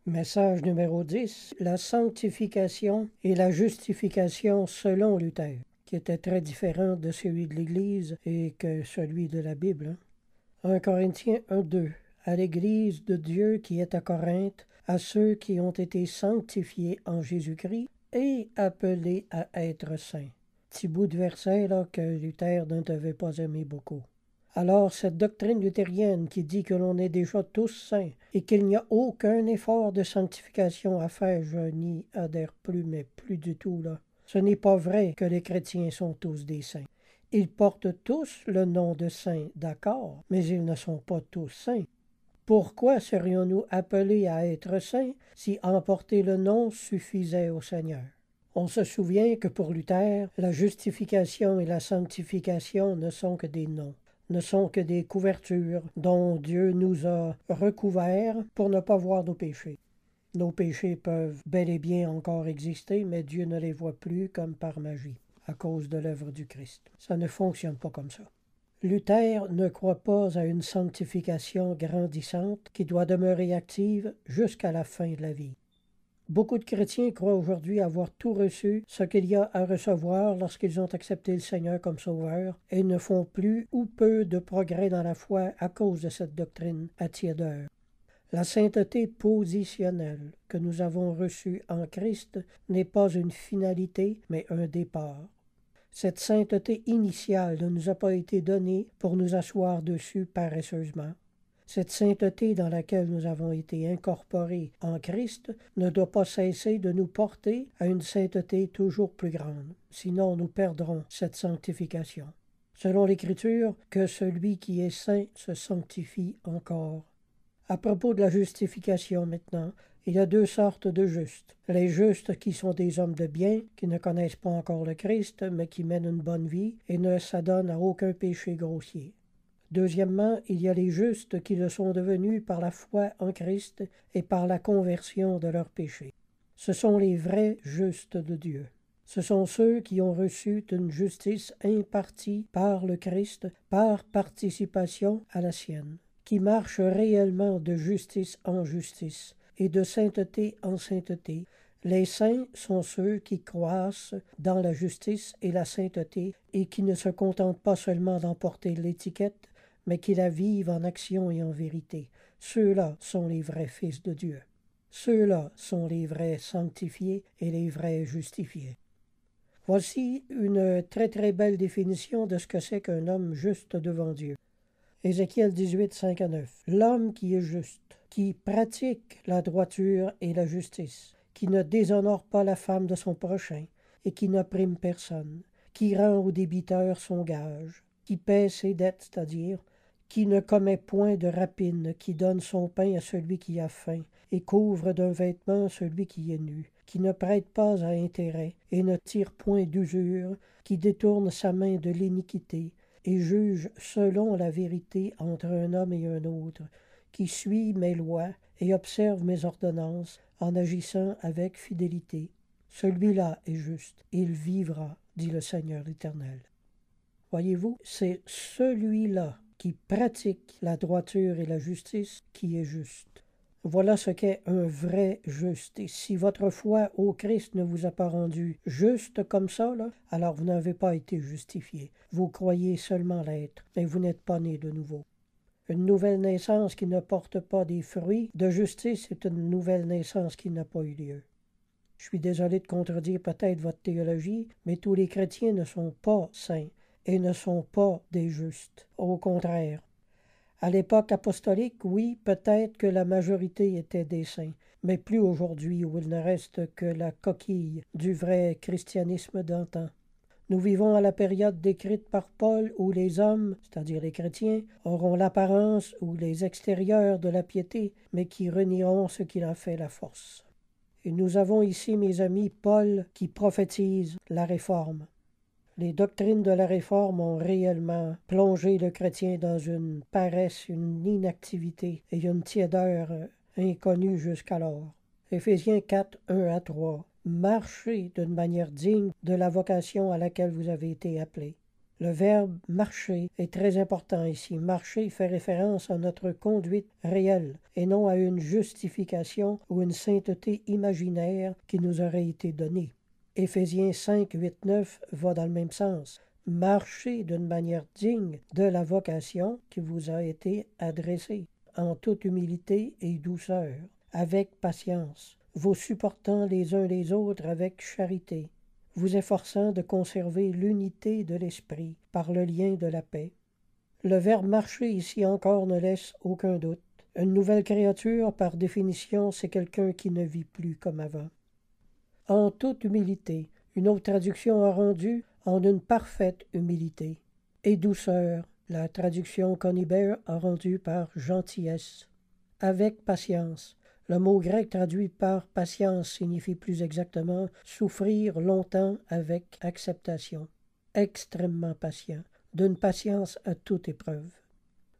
Message numéro 10, la sanctification et la justification selon Luther, qui était très différent de celui de l'Église et que celui de la Bible. 1 Corinthiens 1:2, à l'Église de Dieu qui est à Corinthe, à ceux qui ont été sanctifiés en Jésus-Christ et appelés à être saints. Petit bout de verset là, que Luther ne devait pas aimer beaucoup. Alors, cette doctrine luthérienne qui dit que l'on est déjà tous saints et qu'il n'y a aucun effort de sanctification à faire, je n'y adhère plus, mais plus du tout, là. Ce n'est pas vrai que les chrétiens sont tous des saints. Ils portent tous le nom de saints, d'accord, mais ils ne sont pas tous saints. Pourquoi serions-nous appelés à être saints si emporter le nom suffisait au Seigneur? On se souvient que pour Luther, la justification et la sanctification ne sont que des noms, ne sont que des couvertures dont Dieu nous a recouverts pour ne pas voir nos péchés. Nos péchés peuvent bel et bien encore exister, mais Dieu ne les voit plus comme par magie, à cause de l'œuvre du Christ. Ça ne fonctionne pas comme ça. Luther ne croit pas à une sanctification grandissante qui doit demeurer active jusqu'à la fin de la vie. Beaucoup de chrétiens croient aujourd'hui avoir tout reçu ce qu'il y a à recevoir lorsqu'ils ont accepté le Seigneur comme sauveur et ne font plus ou peu de progrès dans la foi à cause de cette doctrine à tiédeur. La sainteté positionnelle que nous avons reçue en Christ n'est pas une finalité, mais un départ. Cette sainteté initiale ne nous a pas été donnée pour nous asseoir dessus paresseusement. Cette sainteté dans laquelle nous avons été incorporés en Christ ne doit pas cesser de nous porter à une sainteté toujours plus grande, sinon nous perdrons cette sanctification. Selon l'Écriture, que celui qui est saint se sanctifie encore. À propos de la justification maintenant, il y a deux sortes de justes. Les justes qui sont des hommes de bien, qui ne connaissent pas encore le Christ, mais qui mènent une bonne vie et ne s'adonnent à aucun péché grossier. Deuxièmement, il y a les justes qui le sont devenus par la foi en Christ et par la conversion de leurs péchés. Ce sont les vrais justes de Dieu. Ce sont ceux qui ont reçu une justice impartie par le Christ par participation à la sienne, qui marchent réellement de justice en justice et de sainteté en sainteté. Les saints sont ceux qui croissent dans la justice et la sainteté et qui ne se contentent pas seulement d'emporter l'étiquette, mais qui la vivent en action et en vérité. Ceux-là sont les vrais fils de Dieu. Ceux-là sont les vrais sanctifiés et les vrais justifiés. Voici une très très belle définition de ce que c'est qu'un homme juste devant Dieu. Ézéchiel 18, 5 à 9. L'homme qui est juste, qui pratique la droiture et la justice, qui ne déshonore pas la femme de son prochain et qui n'opprime personne, qui rend au débiteur son gage, qui paie ses dettes, c'est-à-dire qui ne commet point de rapine, qui donne son pain à celui qui a faim et couvre d'un vêtement celui qui est nu, qui ne prête pas à intérêt et ne tire point d'usure, qui détourne sa main de l'iniquité et juge selon la vérité entre un homme et un autre, qui suit mes lois et observe mes ordonnances en agissant avec fidélité. Celui-là est juste, il vivra, dit le Seigneur l'Éternel. Voyez-vous, c'est celui-là qui pratique la droiture et la justice qui est juste. Voilà ce qu'est un vrai juste. Et si votre foi au Christ ne vous a pas rendu juste comme ça, là, alors vous n'avez pas été justifié. Vous croyez seulement l'être, mais vous n'êtes pas né de nouveau. Une nouvelle naissance qui ne porte pas des fruits de justice est une nouvelle naissance qui n'a pas eu lieu. Je suis désolé de contredire peut-être votre théologie, mais tous les chrétiens ne sont pas saints et ne sont pas des justes. Au contraire. À l'époque apostolique, oui, peut-être que la majorité était des saints, mais plus aujourd'hui où il ne reste que la coquille du vrai christianisme d'antan. Nous vivons à la période décrite par Paul où les hommes, c'est-à-dire les chrétiens, auront l'apparence ou les extérieurs de la piété, mais qui renieront ce qui en fait la force. Et nous avons ici, mes amis, Paul qui prophétise la réforme. Les doctrines de la Réforme ont réellement plongé le chrétien dans une paresse, une inactivité et une tiédeur inconnue jusqu'alors. Éphésiens 4, 1 à 3. Marchez d'une manière digne de la vocation à laquelle vous avez été appelés. Le verbe marcher est très important ici. Marcher fait référence à notre conduite réelle et non à une justification ou une sainteté imaginaire qui nous aurait été donnée. Éphésiens 5, 8, 9 va dans le même sens. Marchez d'une manière digne de la vocation qui vous a été adressée, en toute humilité et douceur, avec patience, vous supportant les uns les autres avec charité, vous efforçant de conserver l'unité de l'esprit par le lien de la paix. Le verbe marcher ici encore ne laisse aucun doute. Une nouvelle créature, par définition, c'est quelqu'un qui ne vit plus comme avant. En toute humilité, une autre traduction a rendu en une parfaite humilité. Et douceur, la traduction Conibert a rendu par gentillesse. Avec patience. Le mot grec traduit par patience signifie plus exactement souffrir longtemps avec acceptation. Extrêmement patient, d'une patience à toute épreuve.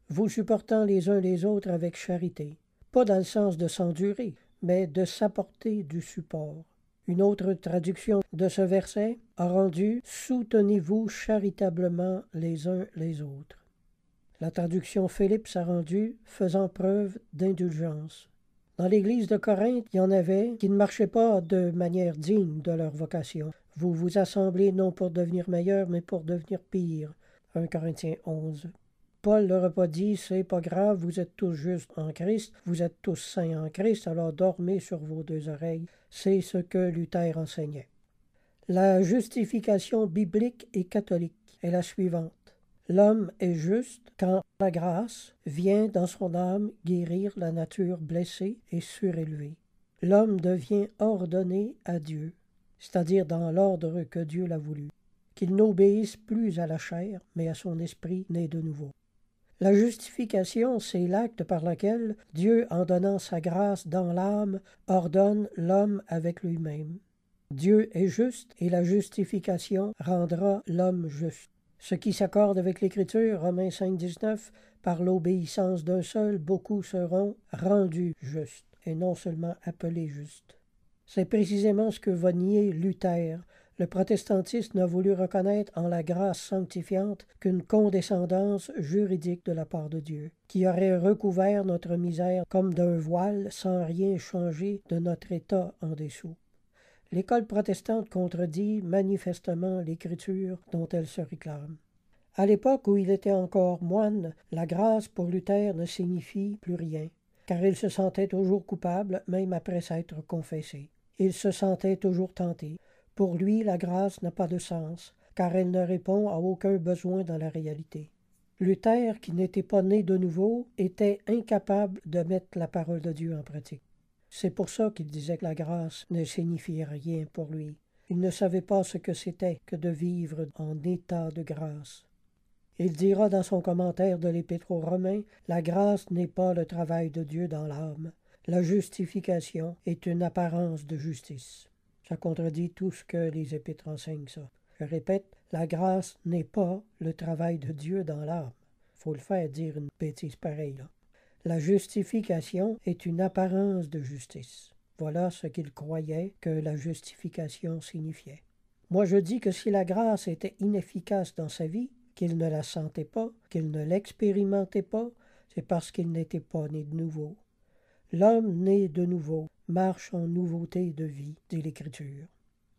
Vous supportant les uns les autres avec charité. Pas dans le sens de s'endurer, mais de s'apporter du support. Une autre traduction de ce verset a rendu « Soutenez-vous charitablement les uns les autres ». La traduction Phillips a rendu « faisant preuve d'indulgence ». Dans l'Église de Corinthe, il y en avait qui ne marchaient pas de manière digne de leur vocation. Vous vous assemblez non pour devenir meilleur, mais pour devenir pire. 1 Corinthiens 11. Paul leur a pas dit, c'est pas grave, vous êtes tous justes en Christ, vous êtes tous saints en Christ, alors dormez sur vos deux oreilles. C'est ce que Luther enseignait. La justification biblique et catholique est la suivante. L'homme est juste quand la grâce vient dans son âme guérir la nature blessée et surélevée. L'homme devient ordonné à Dieu, c'est-à-dire dans l'ordre que Dieu l'a voulu, qu'il n'obéisse plus à la chair, mais à son esprit né de nouveau. La justification, c'est l'acte par lequel Dieu, en donnant sa grâce dans l'âme, ordonne l'homme avec lui-même. Dieu est juste et la justification rendra l'homme juste. Ce qui s'accorde avec l'Écriture, Romains 5, 19, par l'obéissance d'un seul, beaucoup seront rendus justes, et non seulement appelés justes. C'est précisément ce que va nier Luther. Le protestantisme n'a voulu reconnaître en la grâce sanctifiante qu'une condescendance juridique de la part de Dieu, qui aurait recouvert notre misère comme d'un voile sans rien changer de notre état en dessous. L'école protestante contredit manifestement l'Écriture dont elle se réclame. À l'époque où il était encore moine, la grâce pour Luther ne signifie plus rien, car il se sentait toujours coupable, même après s'être confessé. Il se sentait toujours tenté. Pour lui, la grâce n'a pas de sens, car elle ne répond à aucun besoin dans la réalité. Luther, qui n'était pas né de nouveau, était incapable de mettre la parole de Dieu en pratique. C'est pour ça qu'il disait que la grâce ne signifiait rien pour lui. Il ne savait pas ce que c'était que de vivre en état de grâce. Il dira dans son commentaire de l'Épître aux Romains, « La grâce n'est pas le travail de Dieu dans l'âme. La justification est une apparence de justice. » Ça contredit tout ce que les Épîtres enseignent, ça. Je répète, la grâce n'est pas le travail de Dieu dans l'âme. Faut le faire dire une bêtise pareille, là. La justification est une apparence de justice. Voilà ce qu'il croyait que la justification signifiait. Moi, je dis que si la grâce était inefficace dans sa vie, qu'il ne la sentait pas, qu'il ne l'expérimentait pas, c'est parce qu'il n'était pas né de nouveau. L'homme né de nouveau marche en nouveauté de vie, dit l'Écriture.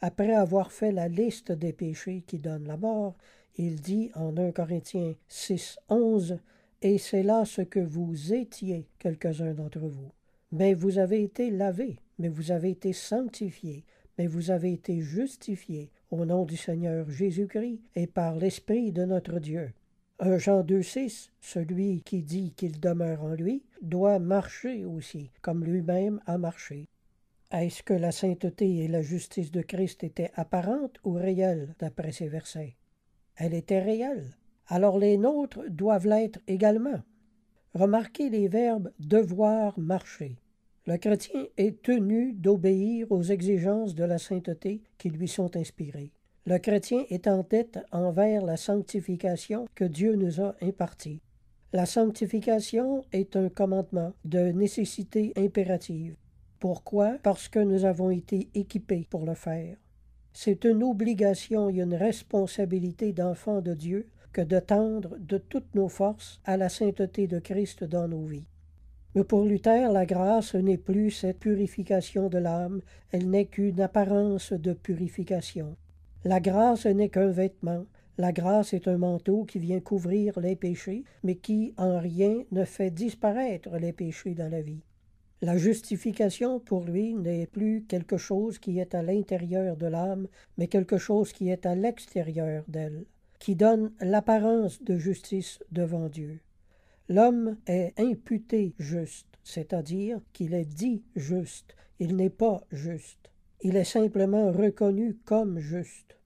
Après avoir fait la liste des péchés qui donnent la mort, il dit en 1 Corinthiens 6, 11, « Et c'est là ce que vous étiez, quelques-uns d'entre vous. Mais vous avez été lavés, mais vous avez été sanctifiés, mais vous avez été justifiés au nom du Seigneur Jésus-Christ et par l'Esprit de notre Dieu. » 1 Jean 2, 6, celui qui dit qu'il demeure en lui doit marcher aussi, comme lui-même a marché. Est-ce que la sainteté et la justice de Christ étaient apparentes ou réelles d'après ces versets? Elle était réelle. Alors les nôtres doivent l'être également. Remarquez les verbes « devoir marcher ». Le chrétien est tenu d'obéir aux exigences de la sainteté qui lui sont inspirées. Le chrétien est en tête envers la sanctification que Dieu nous a impartie. La sanctification est un commandement de nécessité impérative. Pourquoi? Parce que nous avons été équipés pour le faire. c'est une obligation et une responsabilité d'enfant de Dieu que de tendre de toutes nos forces à la sainteté de Christ dans nos vies. Mais pour Luther, la grâce n'est plus cette purification de l'âme, elle n'est qu'une apparence de purification. La grâce n'est qu'un vêtement, la grâce est un manteau qui vient couvrir les péchés, mais qui en rien ne fait disparaître les péchés dans la vie. La justification, pour lui, n'est plus quelque chose qui est à l'intérieur de l'âme, mais quelque chose qui est à l'extérieur d'elle, qui donne l'apparence de justice devant Dieu. L'homme est imputé juste, c'est-à-dire qu'il est dit juste. Il n'est pas juste. Il est simplement reconnu comme juste.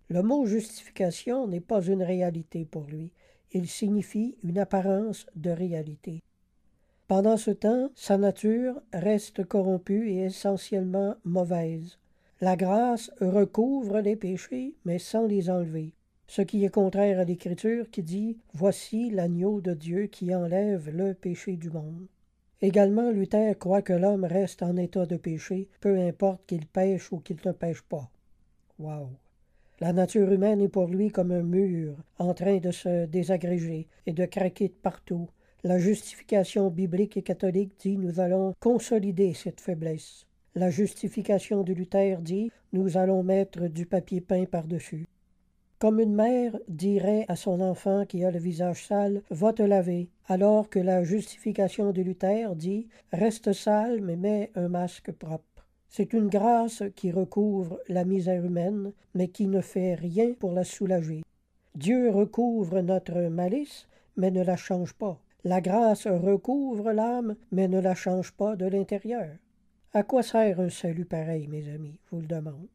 Le mot justification n'est pas une réalité pour lui. Il signifie une apparence de réalité. Pendant ce temps, sa nature reste corrompue et essentiellement mauvaise. La grâce recouvre les péchés, mais sans les enlever. Ce qui est contraire à l'Écriture qui dit « Voici l'agneau de Dieu qui enlève le péché du monde ». Également, Luther croit que l'homme reste en état de péché, peu importe qu'il pêche ou qu'il ne pêche pas. Wow! La nature humaine est pour lui comme un mur en train de se désagréger et de craquer de partout. La justification biblique et catholique dit « Nous allons consolider cette faiblesse ». La justification de Luther dit « Nous allons mettre du papier peint par-dessus ». Comme une mère dirait à son enfant qui a le visage sale « Va te laver », alors que la justification de Luther dit « Reste sale, mais mets un masque propre ». C'est une grâce qui recouvre la misère humaine, mais qui ne fait rien pour la soulager. Dieu recouvre notre malice, mais ne la change pas. La grâce recouvre l'âme, mais ne la change pas de l'intérieur. À quoi sert un salut pareil, mes amis, je vous le demande?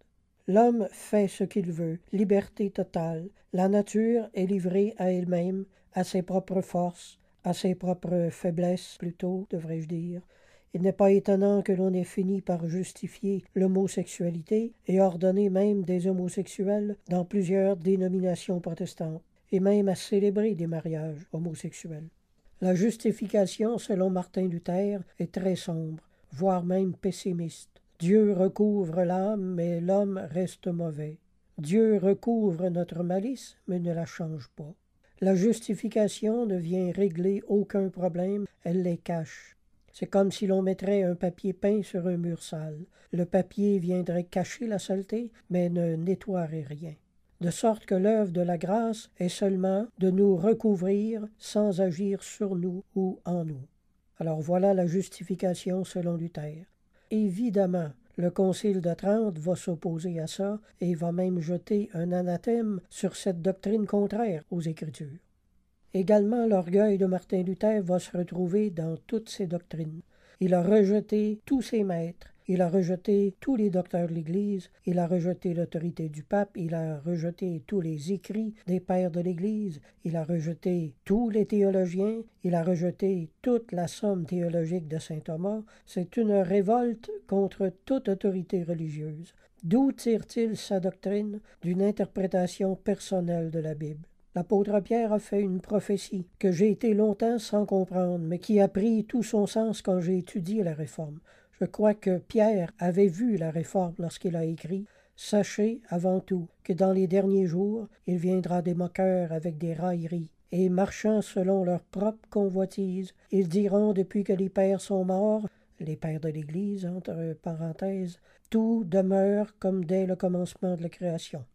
L'homme fait ce qu'il veut, liberté totale. La nature est livrée à elle-même, à ses propres forces, à ses propres faiblesses, plutôt, devrais-je dire. Il n'est pas étonnant que l'on ait fini par justifier l'homosexualité et ordonner même des homosexuels dans plusieurs dénominations protestantes, et même à célébrer des mariages homosexuels. La justification, selon Martin Luther, est très sombre, voire même pessimiste. Dieu recouvre l'âme, mais l'homme reste mauvais. Dieu recouvre notre malice, mais ne la change pas. La justification ne vient régler aucun problème, elle les cache. C'est comme si l'on mettrait un papier peint sur un mur sale. Le papier viendrait cacher la saleté, mais ne nettoierait rien. De sorte que l'œuvre de la grâce est seulement de nous recouvrir sans agir sur nous ou en nous. Alors voilà la justification selon Luther. Évidemment, le Concile de Trente va s'opposer à ça et va même jeter un anathème sur cette doctrine contraire aux Écritures. Également, l'orgueil de Martin Luther va se retrouver dans toutes ces doctrines. Il a rejeté tous ses maîtres, il a rejeté tous les docteurs de l'Église, il a rejeté l'autorité du pape, il a rejeté tous les écrits des pères de l'Église, il a rejeté tous les théologiens, il a rejeté toute la somme théologique de saint Thomas. C'est une révolte contre toute autorité religieuse. D'où tire-t-il sa doctrine? D'une interprétation personnelle de la Bible. L'apôtre Pierre a fait une prophétie que j'ai été longtemps sans comprendre, mais qui a pris tout son sens quand j'ai étudié la Réforme. Je crois que Pierre avait vu la Réforme lorsqu'il a écrit « Sachez avant tout que dans les derniers jours, il viendra des moqueurs avec des railleries, et marchant selon leur propre convoitise, ils diront depuis que les pères sont morts, les pères de l'Église, entre parenthèses, tout demeure comme dès le commencement de la création. »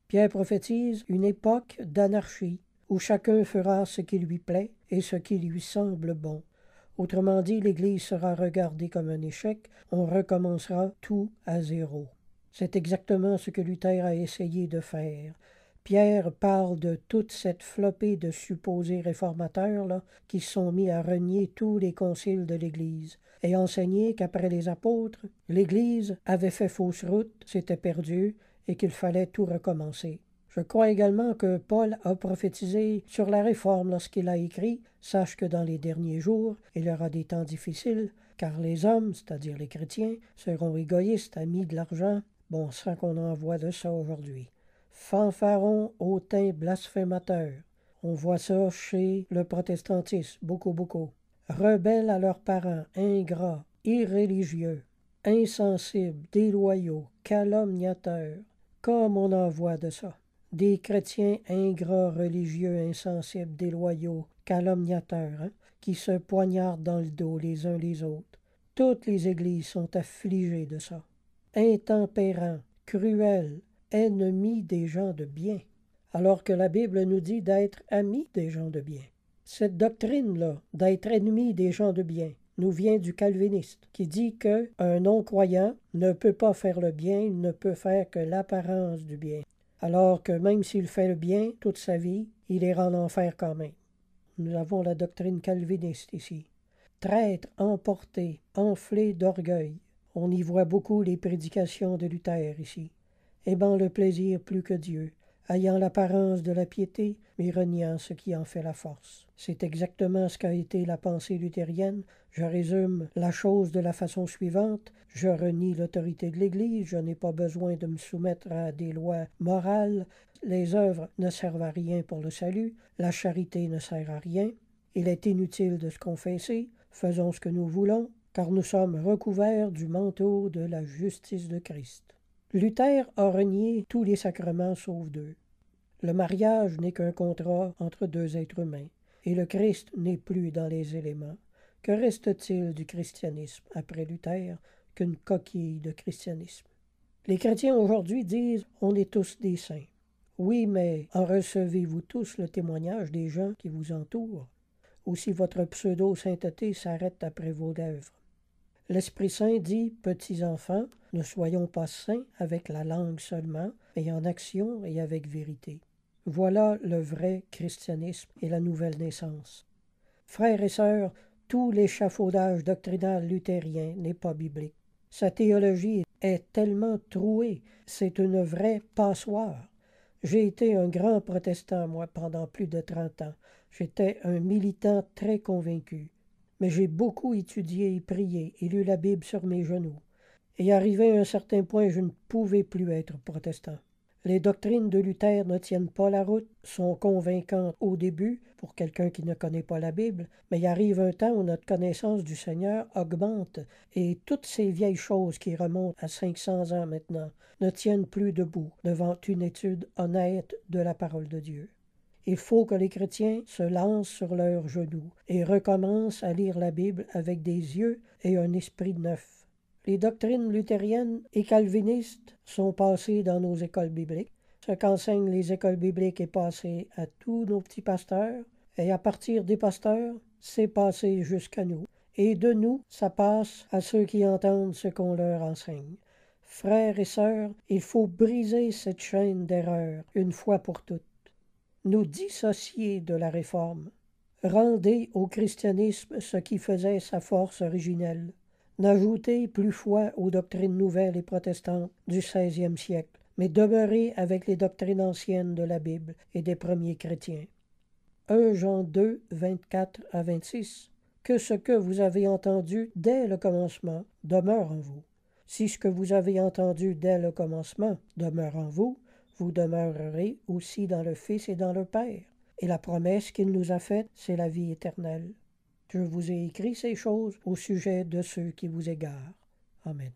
Pierre prophétise une époque d'anarchie, où chacun fera ce qui lui plaît et ce qui lui semble bon. Autrement dit, l'Église sera regardée comme un échec, on recommencera tout à zéro. C'est exactement ce que Luther a essayé de faire. Pierre parle de toute cette flopée de supposés réformateurs qui sont mis à renier tous les conciles de l'Église et enseigner qu'après les apôtres, l'Église avait fait fausse route, s'était perdue, et qu'il fallait tout recommencer. Je crois également que Paul a prophétisé sur la Réforme lorsqu'il a écrit « Sache que dans les derniers jours, il y aura des temps difficiles, car les hommes, c'est-à-dire les chrétiens, seront égoïstes, amis de l'argent. » Bon sang qu'on en voit de ça aujourd'hui. Fanfarons, hautains, blasphémateurs. On voit ça chez le protestantisme, beaucoup. Rebelles à leurs parents, ingrats, irréligieux, insensibles, déloyaux, calomniateurs, Comme on en voit de ça. Des chrétiens ingrats, religieux, insensibles, déloyaux, calomniateurs, qui se poignardent dans le dos les uns les autres. Toutes les églises sont affligées de ça. Intempérants, cruels, ennemis des gens de bien, alors que la Bible nous dit d'être amis des gens de bien. Cette doctrine-là, d'être ennemi des gens de bien, nous vient du calviniste, qui dit qu'un non-croyant ne peut pas faire le bien, il ne peut faire que l'apparence du bien, alors que même s'il fait le bien toute sa vie, il ira en enfer quand même. Nous avons la doctrine calviniste ici. Traître, emporté, enflé d'orgueil. On y voit beaucoup les prédications de Luther ici. Aimant le plaisir plus que Dieu, ayant l'apparence de la piété, mais reniant ce qui en fait la force. C'est exactement ce qu'a été la pensée luthérienne. Je résume la chose de la façon suivante. Je renie l'autorité de l'Église, je n'ai pas besoin de me soumettre à des lois morales. Les œuvres ne servent à rien pour le salut, la charité ne sert à rien. Il est inutile de se confesser, faisons ce que nous voulons, car nous sommes recouverts du manteau de la justice de Christ. Luther a renié tous les sacrements sauf deux. Le mariage n'est qu'un contrat entre deux êtres humains, et le Christ n'est plus dans les éléments. Que reste-t-il du christianisme après Luther qu'une coquille de christianisme? Les chrétiens aujourd'hui disent « on est tous des saints ». Oui, mais en recevez-vous tous le témoignage des gens qui vous entourent? Ou si votre pseudo-sainteté s'arrête après vos lèvres? L'Esprit Saint dit « Petits enfants, ne soyons pas saints avec la langue seulement, mais en action et avec vérité. » Voilà le vrai christianisme et la nouvelle naissance. Frères et sœurs, tout l'échafaudage doctrinal luthérien n'est pas biblique. Sa théologie est tellement trouée, c'est une vraie passoire. J'ai été un grand protestant, moi, pendant plus de 30 ans. J'étais un militant très convaincu. Mais j'ai beaucoup étudié et prié et lu la Bible sur mes genoux. Et arrivé à un certain point, je ne pouvais plus être protestant. Les doctrines de Luther ne tiennent pas la route, sont convaincantes au début pour quelqu'un qui ne connaît pas la Bible, mais il arrive un temps où notre connaissance du Seigneur augmente et toutes ces vieilles choses qui remontent à 500 ans maintenant ne tiennent plus debout devant une étude honnête de la parole de Dieu. Il faut que les chrétiens se lancent sur leurs genoux et recommencent à lire la Bible avec des yeux et un esprit neuf. Les doctrines luthériennes et calvinistes sont passées dans nos écoles bibliques. Ce qu'enseignent les écoles bibliques est passé à tous nos petits pasteurs, et à partir des pasteurs, c'est passé jusqu'à nous. Et de nous, ça passe à ceux qui entendent ce qu'on leur enseigne. Frères et sœurs, il faut briser cette chaîne d'erreur une fois pour toutes. Nous dissocier de la réforme. Rendez au christianisme ce qui faisait sa force originelle. N'ajoutez plus foi aux doctrines nouvelles et protestantes du XVIe siècle, mais demeurez avec les doctrines anciennes de la Bible et des premiers chrétiens. 1 Jean 2, 24 à 26. Que ce que vous avez entendu dès le commencement demeure en vous. Si ce que vous avez entendu dès le commencement demeure en vous, vous demeurerez aussi dans le Fils et dans le Père. Et la promesse qu'il nous a faite, c'est la vie éternelle. Je vous ai écrit ces choses au sujet de ceux qui vous égarent. Amen.